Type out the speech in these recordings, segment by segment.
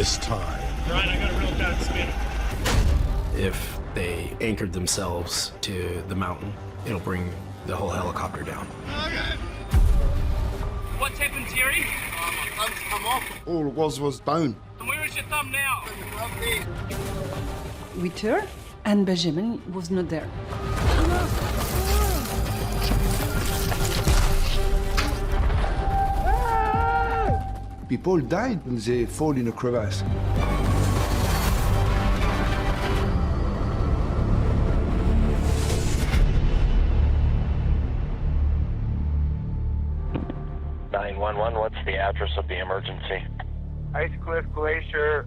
this time. Ryan, I got a real bad spin. If they anchored themselves to the mountain, it'll bring the whole helicopter down. Okay. What's happened, Jerry? My thumb's come off. All it was bone. And where is your thumb now? We turned, and Benjamin was not there. People died when they fall in a crevasse. What's the address of the emergency? Ice Cliff Glacier,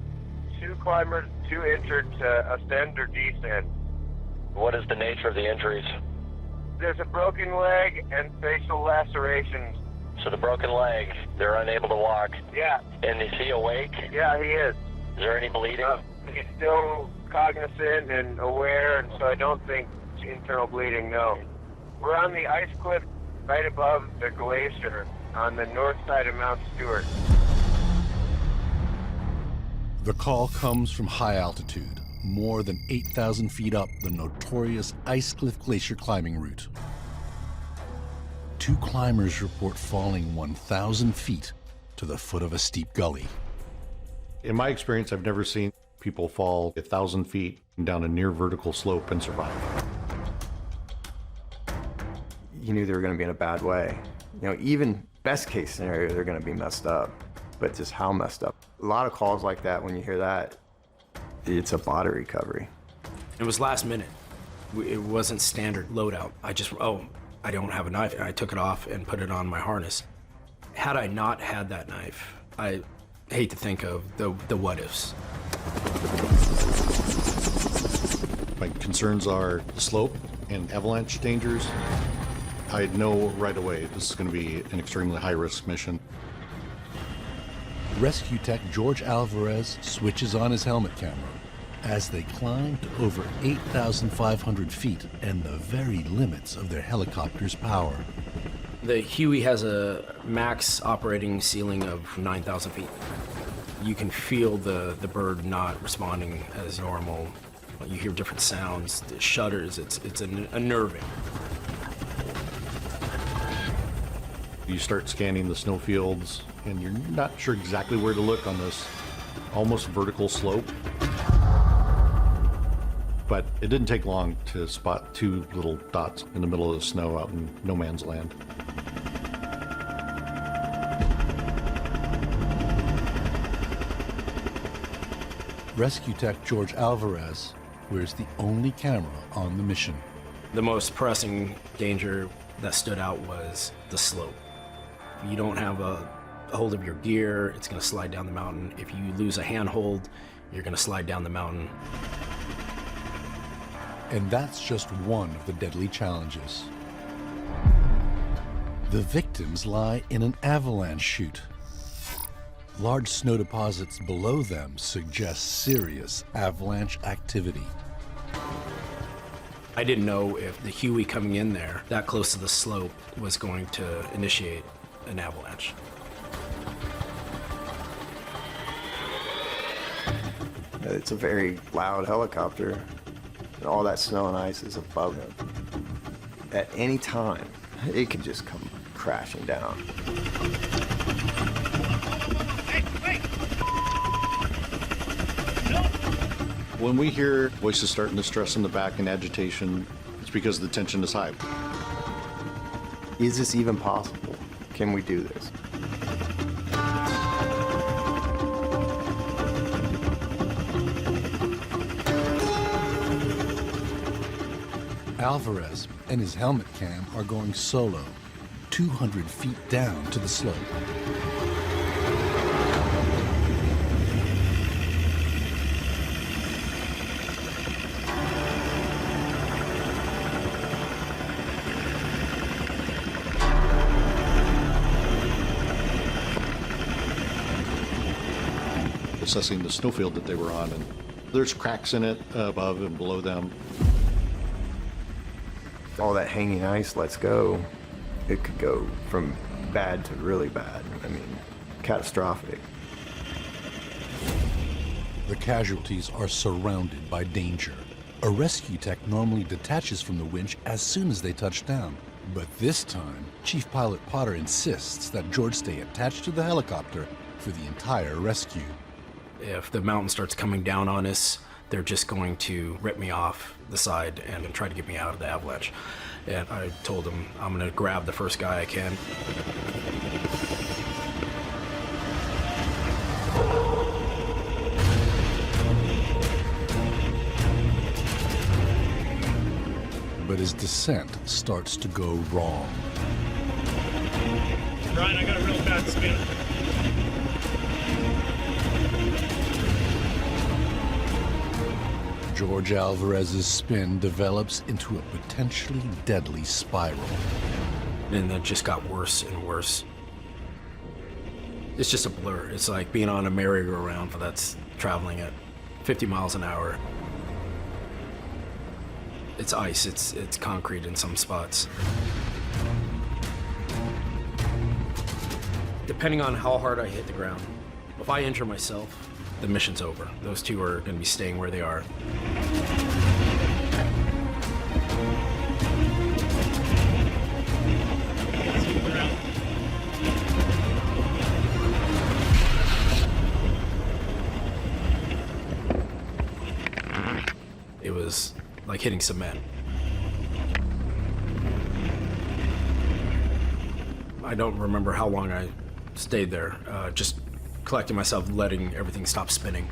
2 climbers, 2 injured to ascend or descend. What is the nature of the injuries? There's a broken leg and facial lacerations. So the broken leg, they're unable to walk. Yeah. And is he awake? Yeah, he is. Is there any bleeding? He's still cognizant and aware, and so I don't think internal bleeding, no. We're on the ice cliff right above the glacier on the north side of Mount Stewart. The call comes from high altitude, more than 8,000 feet up the notorious Ice Cliff Glacier climbing route. 2 climbers report falling 1,000 feet to the foot of a steep gully. In my experience, I've never seen people fall 1,000 feet down a near vertical slope and survive. You knew they were going to be in a bad way. You know, even best case scenario, they're going to be messed up, but just how messed up. A lot of calls like that, when you hear that, it's a body recovery. It was last minute. It wasn't standard loadout. I don't have a knife. And I took it off and put it on my harness. Had I not had that knife, I hate to think of the what ifs. My concerns are the slope and avalanche dangers. I know right away this is going to be an extremely high-risk mission. Rescue tech George Alvarez switches on his helmet camera as they climb to over 8,500 feet and the very limits of their helicopter's power. The Huey has a max operating ceiling of 9,000 feet. You can feel the bird not responding as normal. You hear different sounds, the shudders, it's unnerving. You start scanning the snowfields, and you're not sure exactly where to look on this almost vertical slope. But it didn't take long to spot 2 little dots in the middle of the snow out in no man's land. Rescue tech George Alvarez wears the only camera on the mission. The most pressing danger that stood out was the slope. If you don't have a hold of your gear, it's going to slide down the mountain. If you lose a handhold, you're going to slide down the mountain. And that's just one of the deadly challenges. The victims lie in an avalanche chute. Large snow deposits below them suggest serious avalanche activity. I didn't know if the Huey coming in there that close to the slope was going to initiate an avalanche. It's a very loud helicopter, and all that snow and ice is above them. At any time, it could just come crashing down. When we hear voices starting to stress in the back and agitation, it's because the tension is high. Is this even possible? Can we do this? Alvarez and his helmet cam are going solo, 200 feet down to the slope. Assessing the snowfield that they were on, and there's cracks in it above and below them. All that hanging ice lets go, it could go from bad to really bad. I mean, catastrophic. The casualties are surrounded by danger. A rescue tech normally detaches from the winch as soon as they touch down. But this time, Chief Pilot Potter insists that George stay attached to the helicopter for the entire rescue. If the mountain starts coming down on us, they're just going to rip me off the side and try to get me out of the avalanche. And I told them I'm going to grab the first guy I can. But his descent starts to go wrong. Brian, I got a real bad spin. George Alvarez's spin develops into a potentially deadly spiral. And it just got worse and worse. It's just a blur. It's like being on a merry-go-round that's traveling at 50 miles an hour. It's ice, it's concrete in some spots. Depending on how hard I hit the ground, if I injure myself, the mission's over. Those two are going to be staying where they are. It was like hitting cement. I don't remember how long I stayed there, just collecting myself, letting everything stop spinning.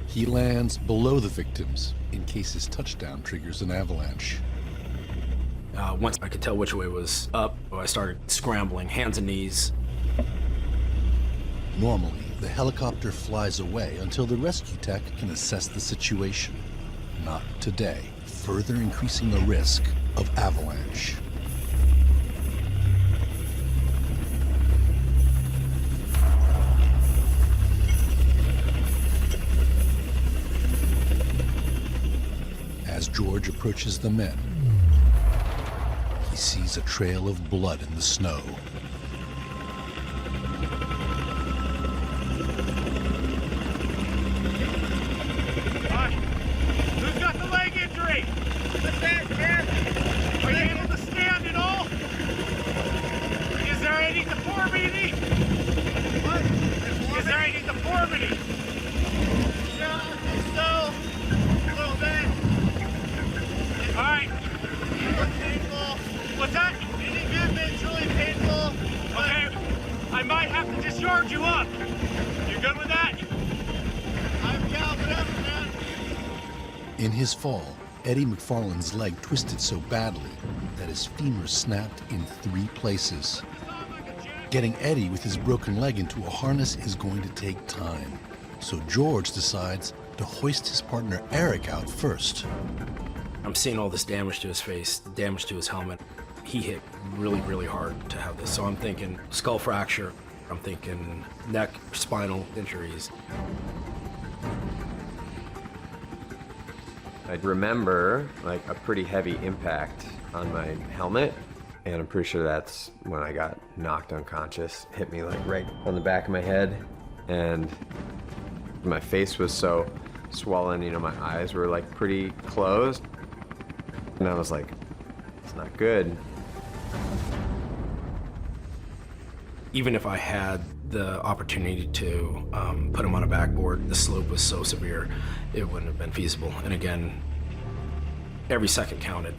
He lands below the victims in case his touchdown triggers an avalanche. Once I could tell which way was up, I started scrambling, hands and knees. Normally, the helicopter flies away until the rescue tech can assess the situation. Not today, further increasing the risk of avalanche. As George approaches the men, he sees a trail of blood in the snow. Who's got the leg injury? What's that, Jeff? Are you able to stand at all? Is there any deformity? What? Is there any deformity? Yeah, I think so. A little bit. All right. It's painful. What's that? It's really painful. Okay. I might have to discharge you up. You good with that? Whatever, man. In his fall, Eddie McFarland's leg twisted so badly that his femur snapped in 3 places. Getting Eddie with his broken leg into a harness is going to take time, so George decides to hoist his partner Eric out first. I'm seeing all this damage to his face, damage to his helmet. He hit really, really hard to have this. So I'm thinking skull fracture. I'm thinking neck, spinal injuries. I remember like a pretty heavy impact on my helmet, and I'm pretty sure that's when I got knocked unconscious. Hit me like right on the back of my head, and my face was so swollen, you know, my eyes were like pretty closed. And I was like, it's not good. Even if I had the opportunity to put him on a backboard, the slope was so severe, it wouldn't have been feasible. And again, every second counted.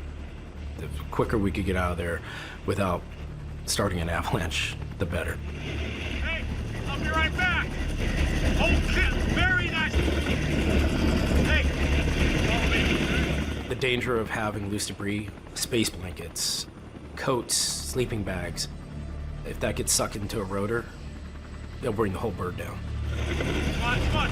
The quicker we could get out of there without starting an avalanche, the better. Hey, I'll be right back. Oh, shit, very nice. Hey, follow me. The danger of having loose debris, space blankets, coats, sleeping bags, if that gets sucked into a rotor, it'll bring the whole bird down. Come on, come on.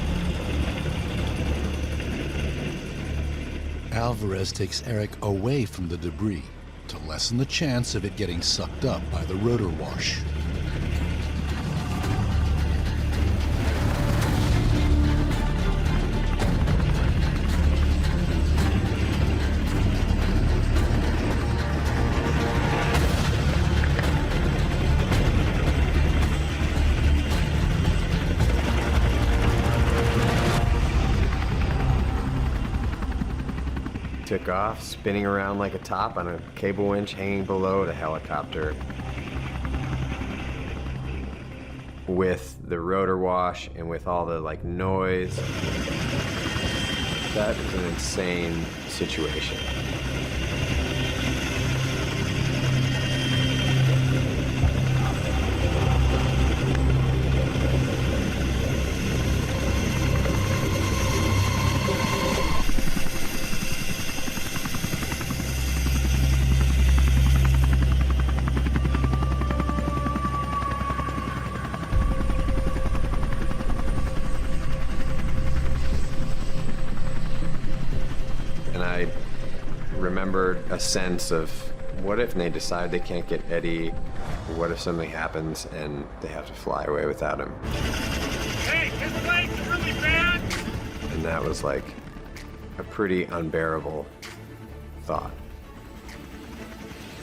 Alvarez takes Eric away from the debris to lessen the chance of it getting sucked up by the rotor wash. took off, spinning around like a top on a cable winch hanging below the helicopter. With the rotor wash and with all the like noise. That is an insane situation. And I remembered a sense of, what if they decide they can't get Eddie? What if something happens and they have to fly away without him? Hey, his leg's really bad! And that was like a pretty unbearable thought.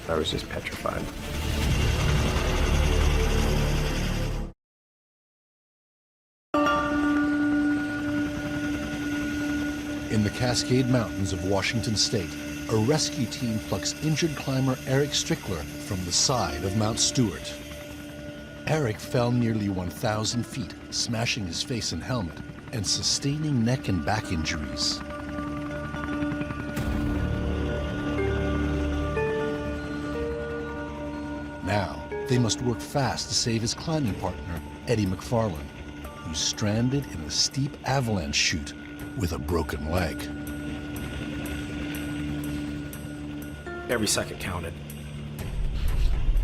I was just petrified. In the Cascade Mountains of Washington State, a rescue team plucks injured climber Eric Strickler from the side of Mount Stewart. Eric fell nearly 1,000 feet, smashing his face and helmet, and sustaining neck and back injuries. Now, they must work fast to save his climbing partner, Eddie McFarlane, who's stranded in a steep avalanche chute with a broken leg. Every second counted.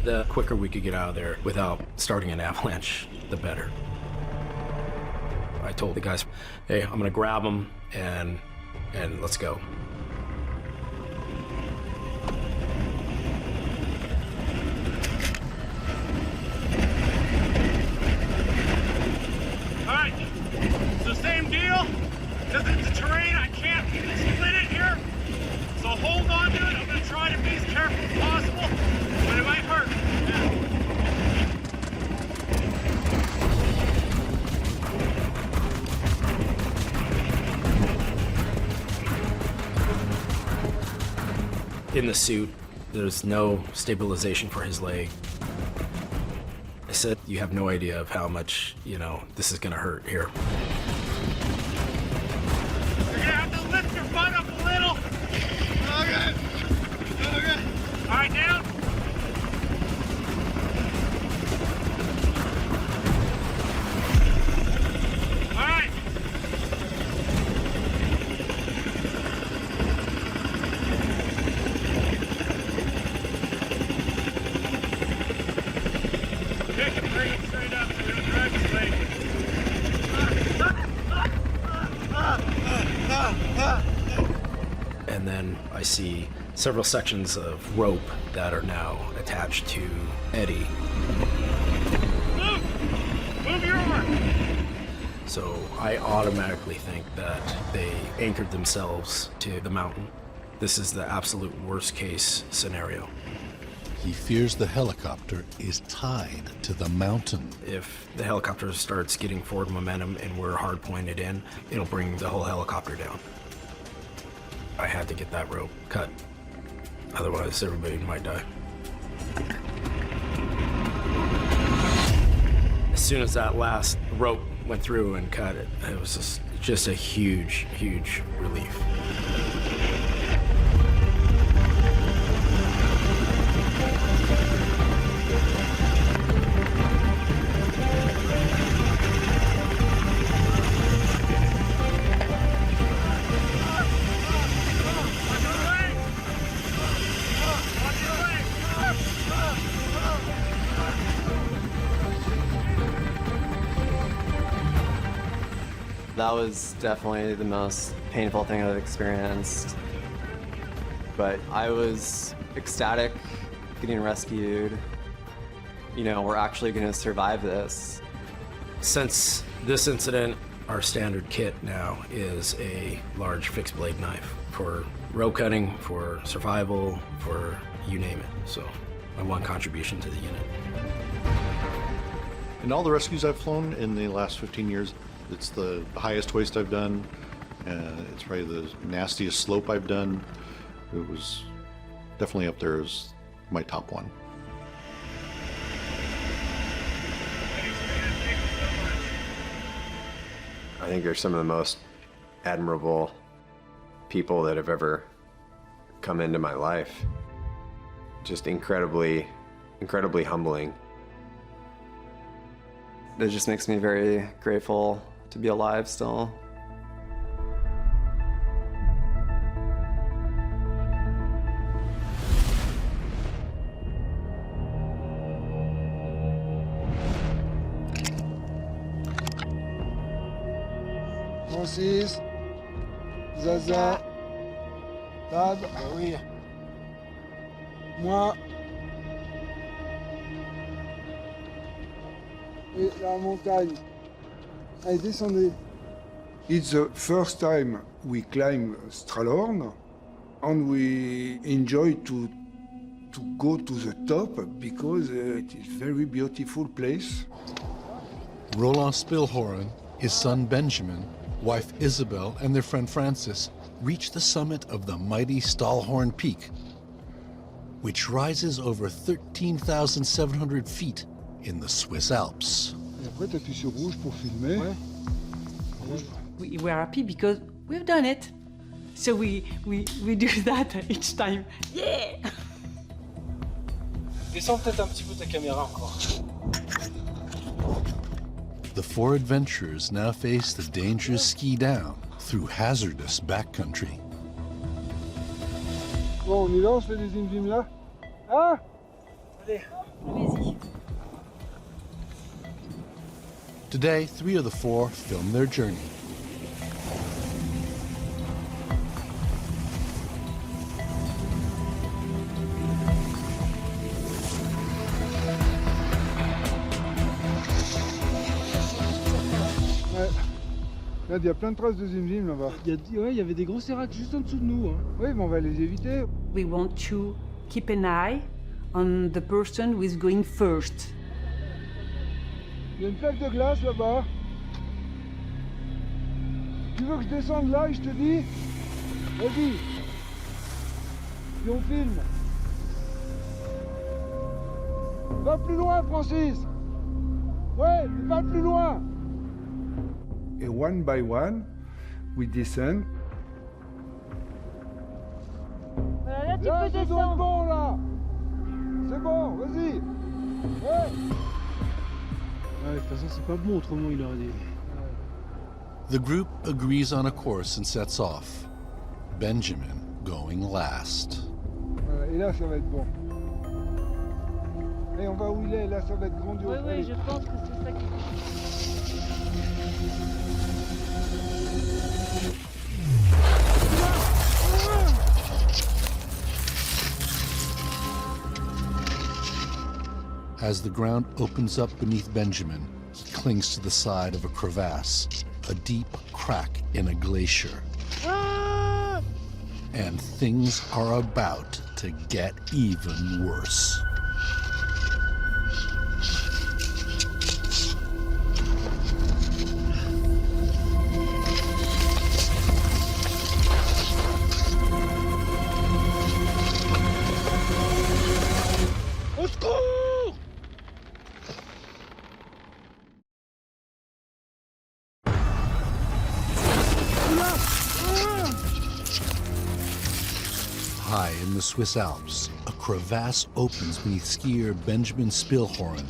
The quicker we could get out of there without starting an avalanche, the better. I told the guys, hey, I'm gonna grab them and let's go. All right, so same deal. Because it's a terrain, I can't split it here. So hold on to it. I'm going to try to be as careful as possible, but it might hurt. In the suit, there's no stabilization for his leg. I said, you have no idea of how much, this is going to hurt here. You're going to have to lift your butt up a little. Okay. Okay. All right, down. All right. Pick and bring it straight up so we don't drive his leg. And then I see several sections of rope that are now attached to Eddie. Move! Move your arm! So I automatically think that they anchored themselves to the mountain. This is the absolute worst case scenario. He fears the helicopter is tied to the mountain. If the helicopter starts getting forward momentum and we're hard pointed in, it'll bring the whole helicopter down. I had to get that rope cut. Otherwise, everybody might die. As soon as that last rope went through and cut it, it was just a huge, huge relief. That was definitely the most painful thing I've experienced. But I was ecstatic getting rescued. We're actually going to survive this. Since this incident, our standard kit now is a large fixed blade knife for rope cutting, for survival, for you name it. So my one contribution to the unit. In all the rescues I've flown in the last 15 years, it's the highest hoist I've done. It's probably the nastiest slope I've done. It was definitely up there as my top one. I think they're some of the most admirable people that have ever come into my life. Just incredibly humbling. It just makes me very grateful to be alive still. Francis, Zaza, Tad, oui. Moi. Et la montagne. Allez, descendez. It's the first time we climb Stralhorn, and we enjoy to go to the top because it is very beautiful place. Roland Spilhoren, his son Benjamin, wife Isabel, and their friend Francis reach the summit of the mighty Stahlhorn Peak, which rises over 13,700 feet in the Swiss Alps. Et après, t'appuies sur rouge pour filmer. Ouais. We were happy because we've done it. So we do that each time. Yeah! Descends peut-être un petit peu ta caméra encore. The four adventurers now face the dangerous ski down through hazardous backcountry. Bon, on y va, on se fait des in-vim là. Hein? Allez. Allez-y. Today, 3 of the 4 film their journey. Regarde, il y a plein de traces de zim-zim là-bas. Il y avait des gros séracs juste en dessous de nous. Hein. Oui, mais on va les éviter. We want to keep an eye on the person who is going first. Il y a une plaque de glace là-bas. Tu veux que je descende là et je te dis? Vas-y. Puis on filme. Va plus loin, Francis. Ouais, mais va plus loin. And one by one, we descend. Voilà, là tu là, peux descendre. descendre. Bon là. C'est bon, vas-y. Ouais. Ouais, de toute façon, c'est pas bon, autrement il aurait dit. The group agrees on a course and sets off, Benjamin going last. Voilà, et là, ça va être bon. Et on va où il est, là, ça va être grandiose. Oui, je pense que c'est ça qui As the ground opens up beneath Benjamin, he clings to the side of a crevasse, a deep crack in a glacier. And things are about to get even worse. High in the Swiss Alps, a crevasse opens beneath skier Benjamin Spilhoren,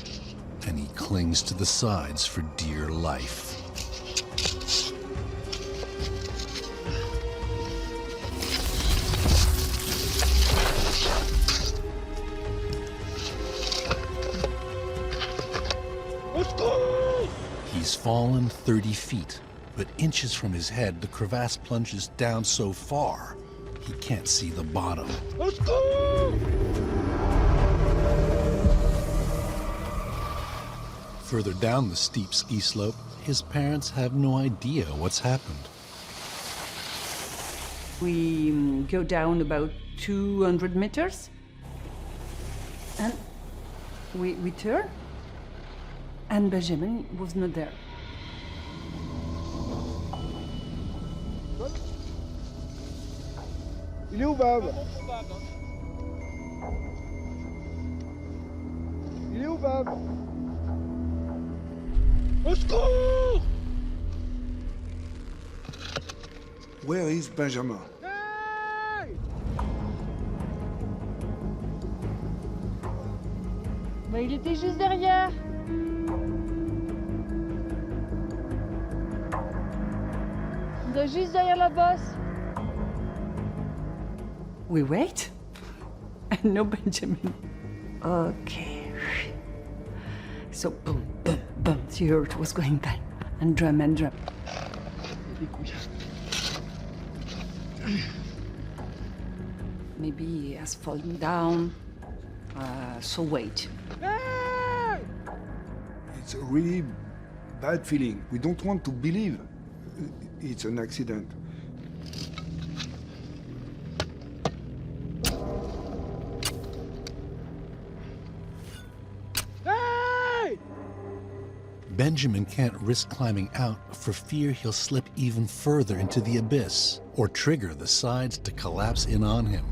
and he clings to the sides for dear life. He's fallen 30 feet, but inches from his head, the crevasse plunges down so far, he can't see the bottom. Let's go! Further down the steep ski slope, his parents have no idea what's happened. We go down about 200 meters and we turn and Benjamin was not there. Il est où, Bab? Il est où, Bab? Au secours! Where is Benjamin? Hey! Bah, il était juste derrière. Il doit juste derrière la bosse. We wait. And no Benjamin. Okay. So boom, boom, boom. You heard what's going down. And drum and drum. Maybe he has fallen down. So wait. Hey! It's a really bad feeling. We don't want to believe it's an accident. Hey! Benjamin can't risk climbing out for fear he'll slip even further into the abyss or trigger the sides to collapse in on him.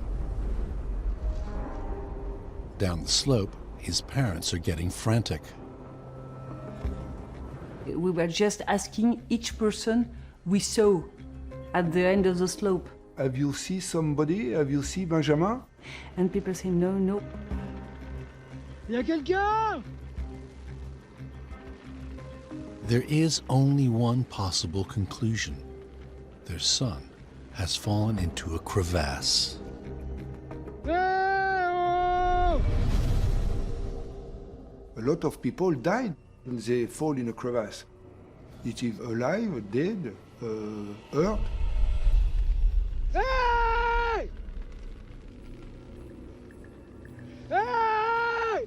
Down the slope, his parents are getting frantic. We were just asking each person we saw at the end of the slope. Have you seen somebody? Have you seen Benjamin? And people say, no, no. Il y a quelqu'un! There is only one possible conclusion. Their son has fallen into a crevasse. Hey! Oh! A lot of people died when they fall in a crevasse. It is alive, dead, hurt. Hey! Hey!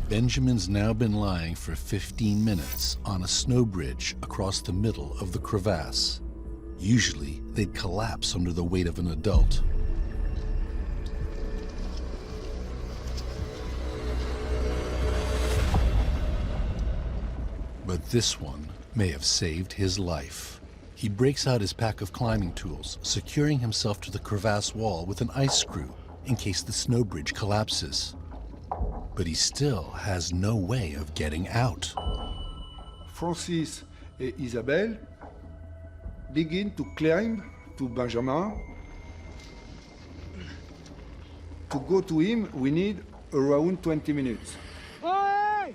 Benjamin's now been lying for 15 minutes on a snow bridge across the middle of the crevasse. Usually, they'd collapse under the weight of an adult. But this one may have saved his life. He breaks out his pack of climbing tools, securing himself to the crevasse wall with an ice screw in case the snow bridge collapses. But he still has no way of getting out. Francis and Isabelle begin to climb to Benjamin. To go to him, we need around 20 minutes. Hey!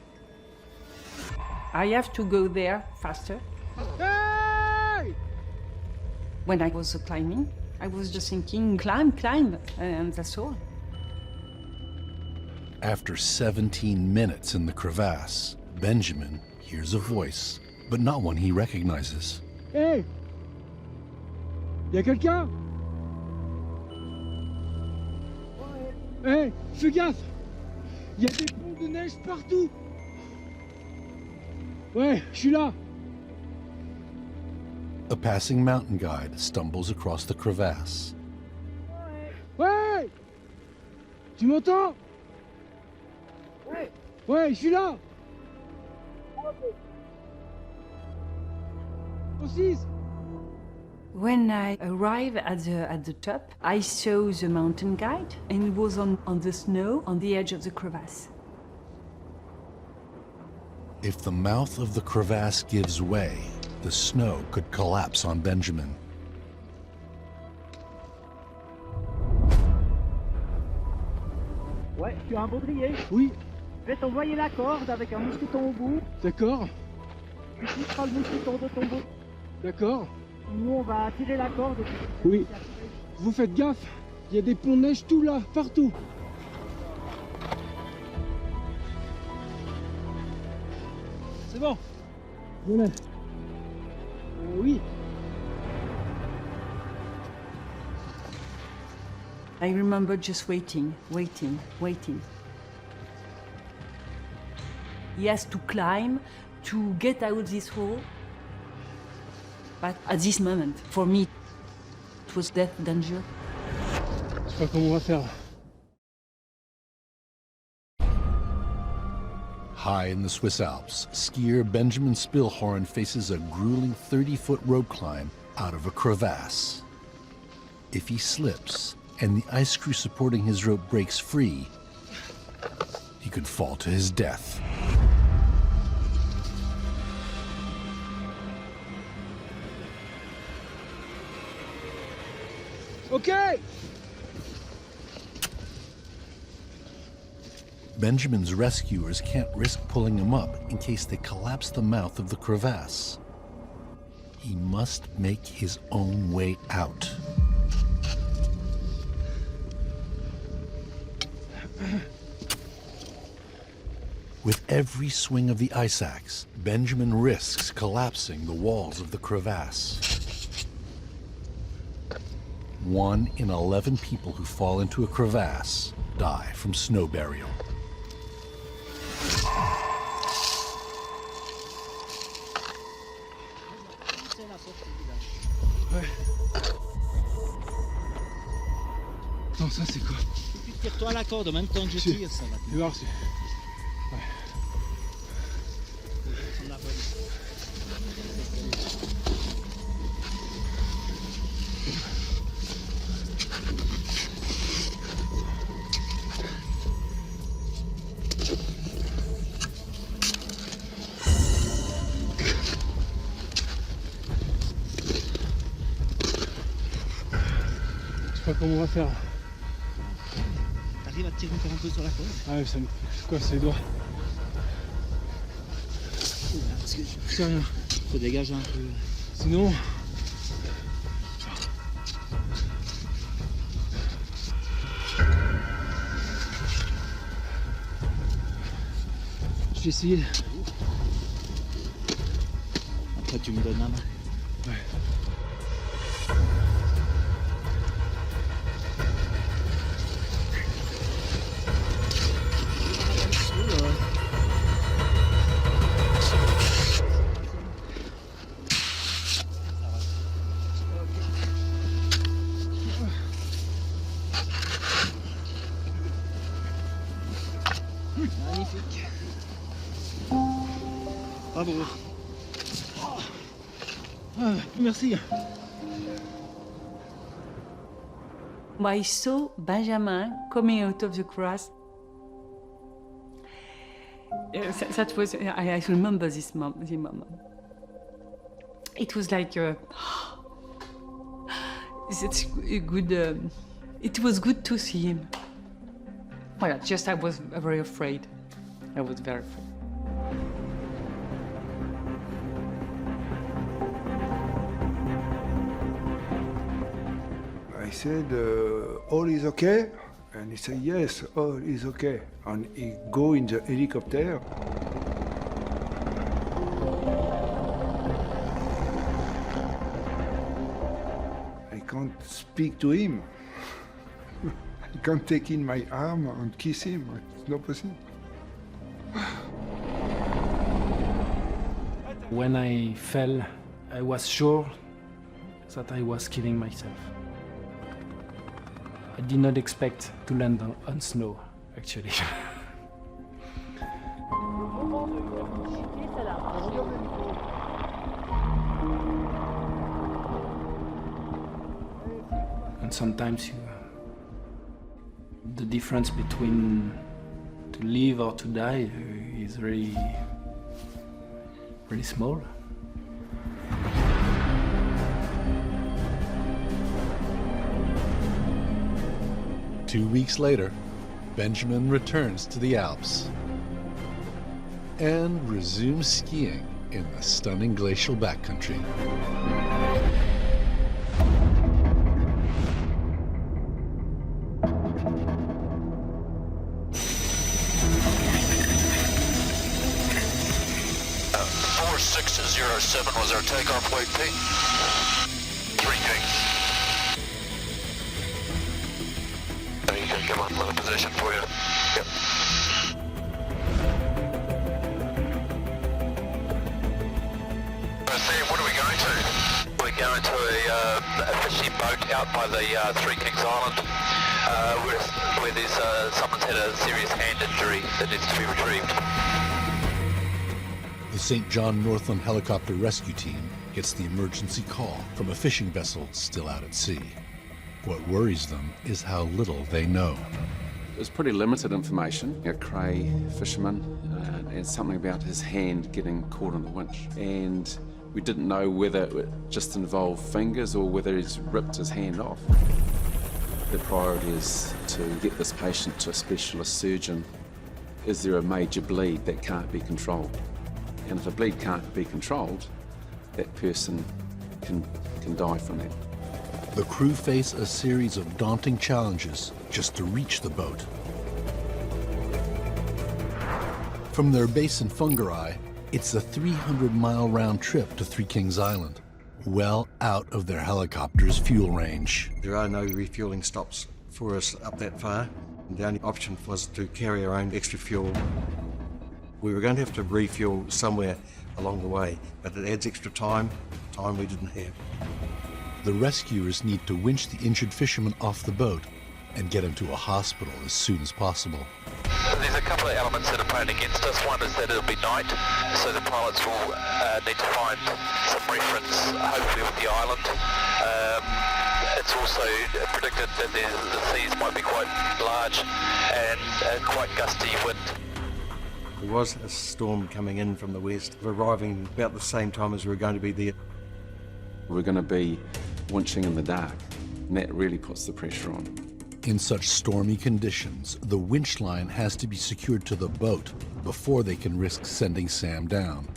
I have to go there faster. Hey! When I was climbing, I was just thinking, climb, climb, and that's all. After 17 minutes in the crevasse, Benjamin hears a voice, but not one he recognizes. Hey! Y a quelqu'un? Hey, fais gaffe! Y a des ponts de neige partout! Ouais, je suis là! A passing mountain guide stumbles across the crevasse. Ouais! Tu m'entends? Ouais, je suis là! Francis! When I arrived at the top, I saw the mountain guide, and it was on the snow on the edge of the crevasse. If the mouth of the crevasse gives way, the snow could collapse on Benjamin. Ouais, tu as un baudrier. Oui. Je vais t'envoyer la corde avec un mousqueton au bout. D'accord. Tu pousseras le mousqueton de ton bout. D'accord. Nous, on va tirer la corde. Oui. Vous faites gaffe, il y a des ponts de neige tout là, partout. C'est bon. Je l'ai. Oui. I remember just waiting, waiting, waiting. He has to climb to get out this hole. But at this moment, for me, it was death danger. Je sais pas comment on va faire. High in the Swiss Alps, skier Benjamin Spillhorn faces a grueling 30-foot rope climb out of a crevasse. If he slips and the ice screw supporting his rope breaks free, he could fall to his death. Okay. Benjamin's rescuers can't risk pulling him up in case they collapse the mouth of the crevasse. He must make his own way out. With every swing of the ice axe, Benjamin risks collapsing the walls of the crevasse. 1 in 11 people who fall into a crevasse die from snow burial. Ouais. Non, ça c'est quoi? Tire-toi à la corde, en même temps que je tire, ça va. Tu vas voir, ouais. Je sais pas comment on va faire. T'arrives à te tirer encore un peu sur la corde? Ah ouais, ça me coince les doigts. Parce que je sais rien. Faut dégager un peu. Sinon... Je vais essayer. Après tu me donnes la main. Ouais. Magnifique. Bravo. Ah, merci. I saw Benjamin coming out of the grass. That was, I remember the moment. It was like, it's a good, it was good to see him. Well, just I was very afraid. I was very afraid. I said, all is okay? And he said, yes, all is okay. And he go in the helicopter. I can't speak to him. I can't take in my arm and kiss him. It's not possible. When I fell, I was sure that I was killing myself. I did not expect to land on snow, actually. And sometimes the difference between to live or to die is really small. Two weeks later, Benjamin returns to the Alps and resumes skiing in the stunning glacial backcountry. Was our takeoff weight, Pete? 3 Kings. You can come on another position for you. Yep. Sam, what are we going to? We're going to a fishing boat out by the 3 Kings Island, where there's someone's had a serious hand injury that needs to be retrieved. The St. John Northland Helicopter Rescue Team gets the emergency call from a fishing vessel still out at sea. What worries them is how little they know. It was pretty limited information. A cray fisherman and something about his hand getting caught in the winch. And we didn't know whether it just involved fingers or whether he's ripped his hand off. The priority is to get this patient to a specialist surgeon. Is there a major bleed that can't be controlled? And if a bleed can't be controlled, that person can die from that. The crew face a series of daunting challenges just to reach the boat. From their base in Whangarei, it's a 300-mile round trip to Three Kings Island, well out of their helicopter's fuel range. There are no refueling stops for us up that far. The only option was to carry our own extra fuel. We were going to have to refuel somewhere along the way, but it adds extra time we didn't have. The rescuers need to winch the injured fisherman off the boat and get him to a hospital as soon as possible. There's a couple of elements that are playing against us. One is that it'll be night, so the pilots will need to find some reference, hopefully with the island. It's also predicted that the seas might be quite large and quite gusty wind. There was a storm coming in from the west, arriving about the same time as we were going to be there. We're going to be winching in the dark, and that really puts the pressure on. In such stormy conditions, the winch line has to be secured to the boat before they can risk sending Sam down.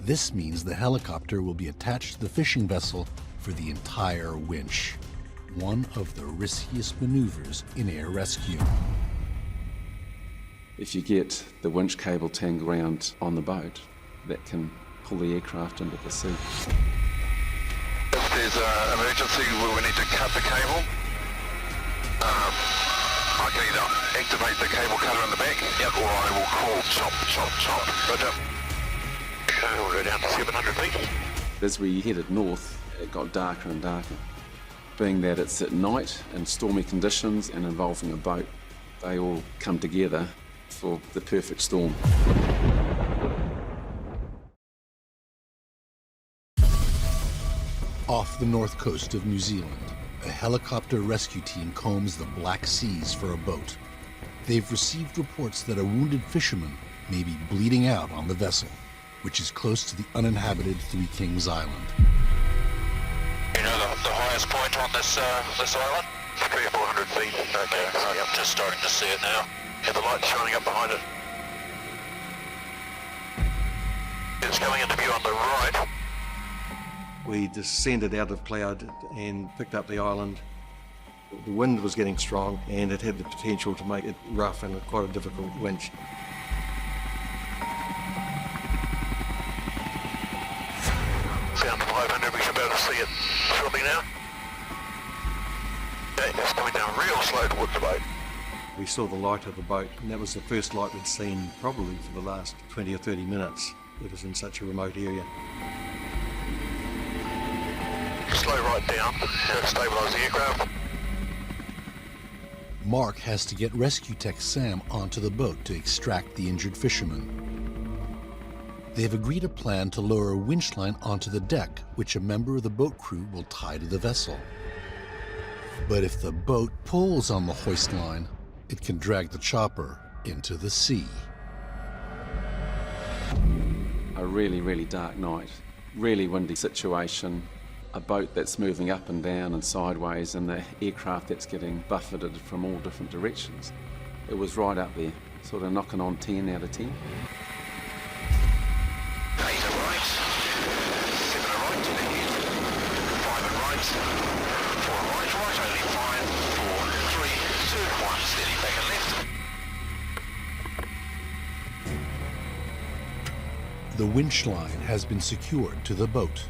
This means the helicopter will be attached to the fishing vessel for the entire winch, one of the riskiest maneuvers in air rescue. If you get the winch cable tangled around on the boat, that can pull the aircraft into the sea. If there's an emergency where we need to cut the cable, I can either activate the cable cutter in the back, or I will call chop, chop, chop. Roger. Okay, we'll go down to 700 feet. As we headed north, it got darker and darker. Being that it's at night and stormy conditions and involving a boat, they all come together for the perfect storm. Off the north coast of New Zealand, a helicopter rescue team combs the Black Seas for a boat. They've received reports that a wounded fisherman may be bleeding out on the vessel, which is close to the uninhabited Three Kings Island. You know the highest point on this island? 300 or 400 feet. Okay, right. I'm just starting to see it now. Yeah, the light's shining up behind it. It's coming into view on the right. We descended out of cloud and picked up the island. The wind was getting strong and it had the potential to make it rough and quite a difficult winch. Down to 500, we should be able to see it shortly now. Okay, it's coming down real slow towards the boat. We saw the light of the boat, and that was the first light we'd seen probably for the last 20 or 30 minutes. It was in such a remote area. Slow right down, stabilise the aircraft. Mark has to get rescue tech Sam onto the boat to extract the injured fisherman. They've agreed a plan to lower a winch line onto the deck, which a member of the boat crew will tie to the vessel. But if the boat pulls on the hoist line, it can drag the chopper into the sea. A really, really dark night, really windy situation, a boat that's moving up and down and sideways, and the aircraft that's getting buffeted from all different directions. It was right up there, sort of knocking on 10 out of 10. 8 right, 7 right, 5 and right, 4 right, only 5, 4, 3, 2, 1, steady back and left. The winch line has been secured to the boat.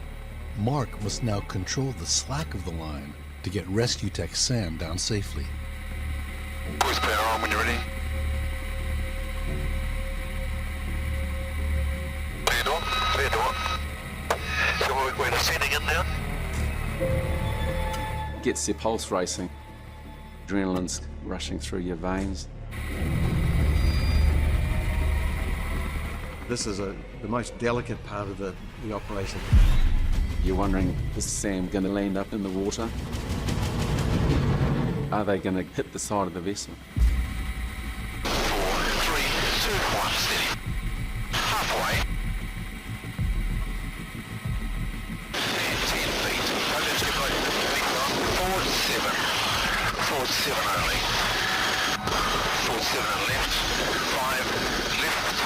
Mark must now control the slack of the line to get rescue tech Sam down safely. Voice power on when you're ready. Clear door, clear door. So we're descending in now. Gets your pulse racing, adrenaline's rushing through your veins. This is the most delicate part of the operation. You're wondering, is Sam going to land up in the water? Are they going to hit the side of the vessel? 4, 3, 2, 1, steady. Halfway. And 10 feet. Oh, let's get like 50 feet long. Forward 7. Forward 7 only. Forward 7 and left. 5, left.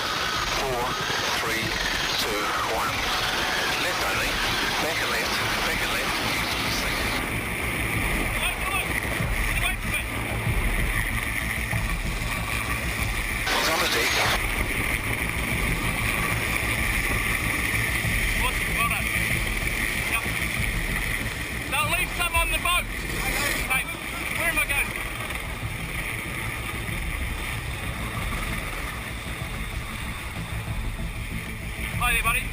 4, 3, 2, 1. Left only. Back and left. Back and left. He's on the deck. They'll leave some on the boat. Hey, where am I going? Hi there, buddy.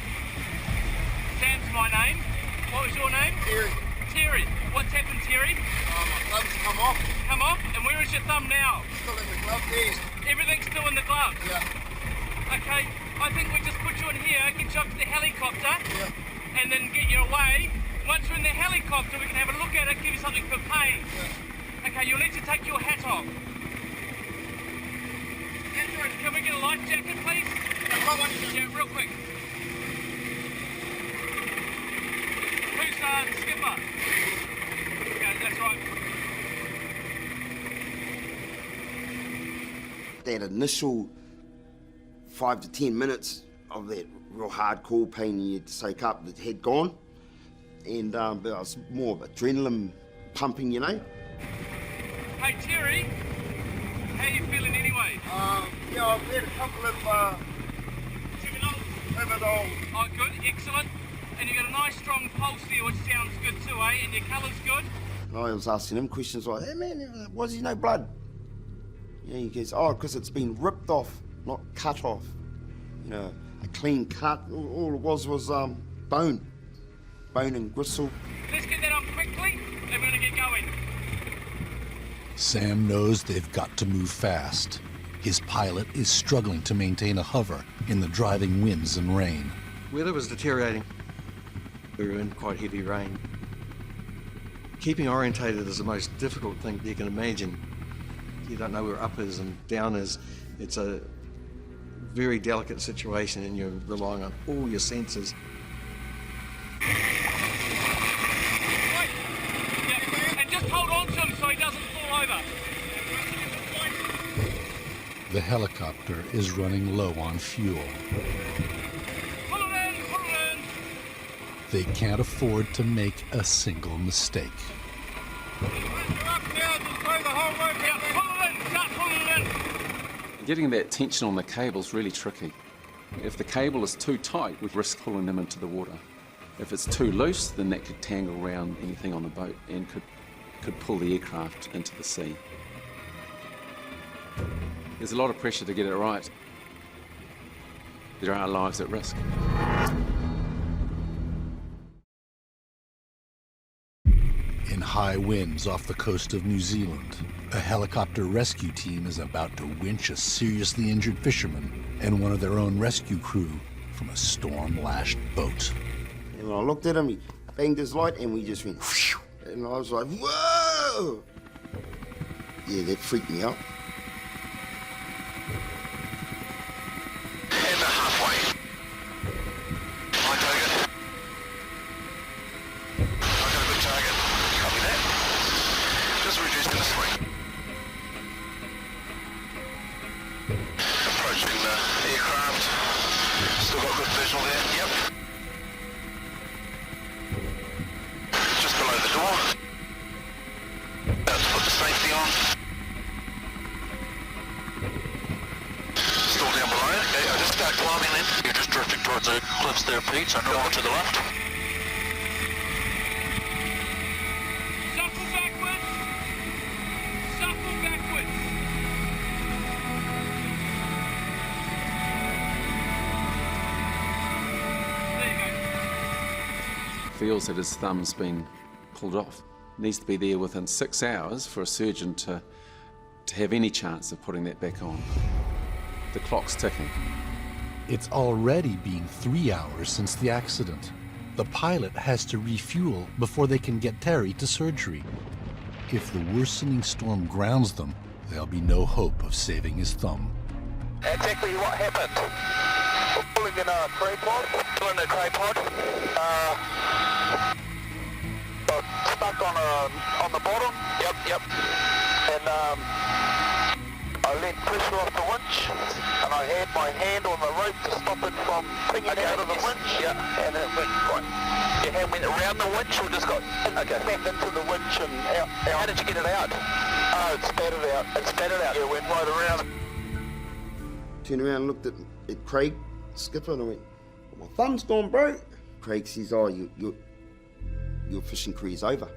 Sam's my name. What was your name? Terry. Terry. What's happened, Terry? My gloves come off. Come off? And where is your thumb now? Still in the glove there. Everything's still in the glove? Yeah. Okay, I think we just put you in here, get you up to the helicopter, Yeah. and then get you away. Once you're in the helicopter, we can have a look at it, give you something for pain. Yeah. Okay, you'll need to take your hat off. Andrew, can we get a life jacket, please? Yeah, real quick. Who's skipper? Okay, that's right. That initial 5 to 10 minutes of that real hardcore pain you had to soak up that had gone, and but it was more of adrenaline pumping, you know. Hey Terry, how you feeling anyway? Yeah, I've had a couple of Tramadol. Oh, good, excellent. And you got a nice strong pulse there, which sounds good too, eh? And your colour's good. And I was asking him questions like, "Hey man, why is there no blood?" You know, he goes, "Oh, because it's been ripped off, not cut off. You know, a clean cut. All it was bone and gristle." Let's get that on quickly, and we're gonna get going. Sam knows they've got to move fast. His pilot is struggling to maintain a hover in the driving winds and rain. Weather was deteriorating. We were in quite heavy rain. Keeping orientated is the most difficult thing you can imagine. You don't know where up is and down is. It's a very delicate situation and you're relying on all your senses. Right. Yeah. And just hold on to him so he doesn't fall over. The helicopter is running low on fuel. Pull it in, pull it in. They can't afford to make a single mistake. You're up now, just throw the whole rope out. Pull it in, start pulling it in. Getting that tension on the cable is really tricky. If the cable is too tight, we risk pulling them into the water. If it's too loose, then that could tangle around anything on the boat and could pull the aircraft into the sea. There's a lot of pressure to get it right. There are lives at risk. In high winds off the coast of New Zealand, a helicopter rescue team is about to winch a seriously injured fisherman and one of their own rescue crew from a storm-lashed boat. And when I looked at him, he banged his light and we just went whoosh, and I was like, whoa! Yeah, that freaked me out. And the halfway. My target. I got a good target. Copy that. Just reduced in the swing. Approaching the aircraft. Still got good visual there. Yep. Just below the door. About to put the safety on. Still down below. Okay, I'll just start climbing then. You're just drifting towards the cliffs there, Pete, so go on to the left. Shuffle backwards. Shuffle backwards. There you go. Feels that his thumb's been pulled off. Needs to be there within 6 hours for a surgeon to have any chance of putting that back on. The clock's ticking. It's already been 3 hours since the accident. The pilot has to refuel before they can get Terry to surgery. If the worsening storm grounds them, there'll be no hope of saving his thumb. Exactly what happened. We're pulling in a tray pod. Pulling a tray pod. Stuck on the bottom. Yep. And I let pressure off the winch, and I had my hand on the rope to stop it from pinging out of the winch. Yeah, and it went right. Your hand went around the winch, or just got back into the winch and out. How did you get it out? Oh, it spattered out. Yeah, it went right around. Turned around and looked at Craig, skipper, and I went, "My thumb's gone, bro." Craig says, "Oh, your fishing career's over."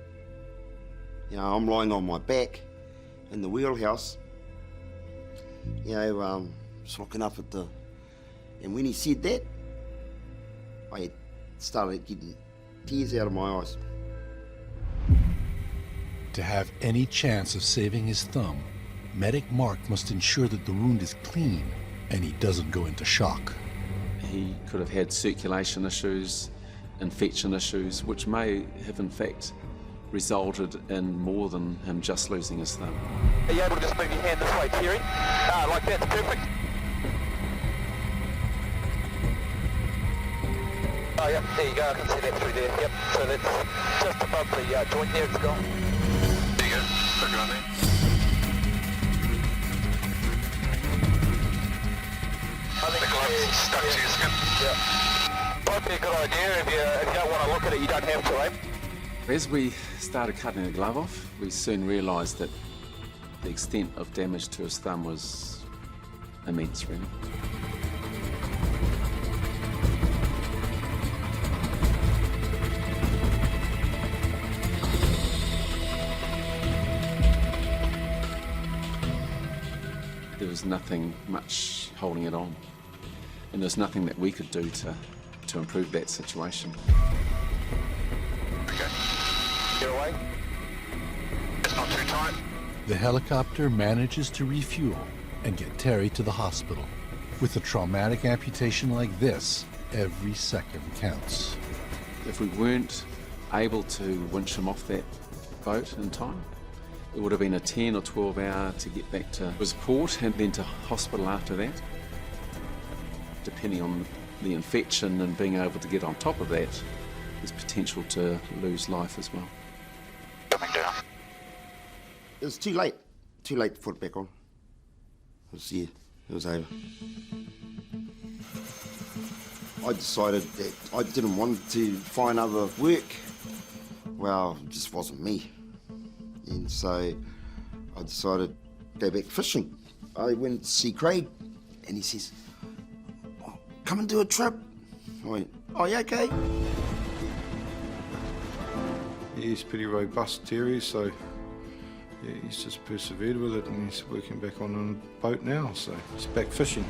You know, I'm lying on my back in the wheelhouse, you know, just looking up at the... And when he said that, I started getting tears out of my eyes. To have any chance of saving his thumb, medic Mark must ensure that the wound is clean and he doesn't go into shock. He could have had circulation issues, infection issues, which may have in fact resulted in more than him just losing his thumb. Are you able to just move your hand this way, Terry? Like that's perfect. Oh, yep, there you go, I can see that through there, yep. So that's just above the joint there, it's gone. There you go, put it on there. I think the glove's stuck to your skin. Yeah. Might be a good idea if you don't want to look at it, you don't have to, eh? As we started cutting the glove off, we soon realised that the extent of damage to his thumb was immense, really. There was nothing much holding it on, and there was nothing that we could do to improve that situation. Get away. It's not too tight. The helicopter manages to refuel and get Terry to the hospital. With a traumatic amputation like this, every second counts. If we weren't able to winch him off that boat in time, it would have been a 10 or 12 hour to get back to his port and then to hospital after that. Depending on the infection and being able to get on top of that, there's potential to lose life as well. Coming down. It was too late to put it back on. It was over. I decided that I didn't want to find other work. Well, it just wasn't me. And so I decided to go back fishing. I went to see Craig and he says, "Oh, come and do a trip." I went, "Oh, yeah, okay." He's pretty robust, Terry, so yeah, he's just persevered with it and he's working back on a boat now, so he's back fishing.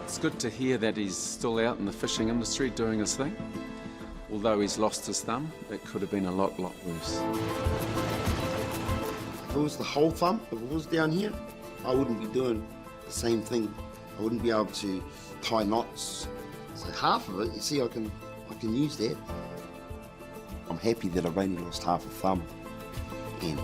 It's good to hear that he's still out in the fishing industry doing his thing. Although he's lost his thumb, it could have been a lot worse. If it was the whole thumb, if it was down here, I wouldn't be doing the same thing. I wouldn't be able to tie knots. So half of it, you see, I can use that. I'm happy that I've only lost half a thumb. And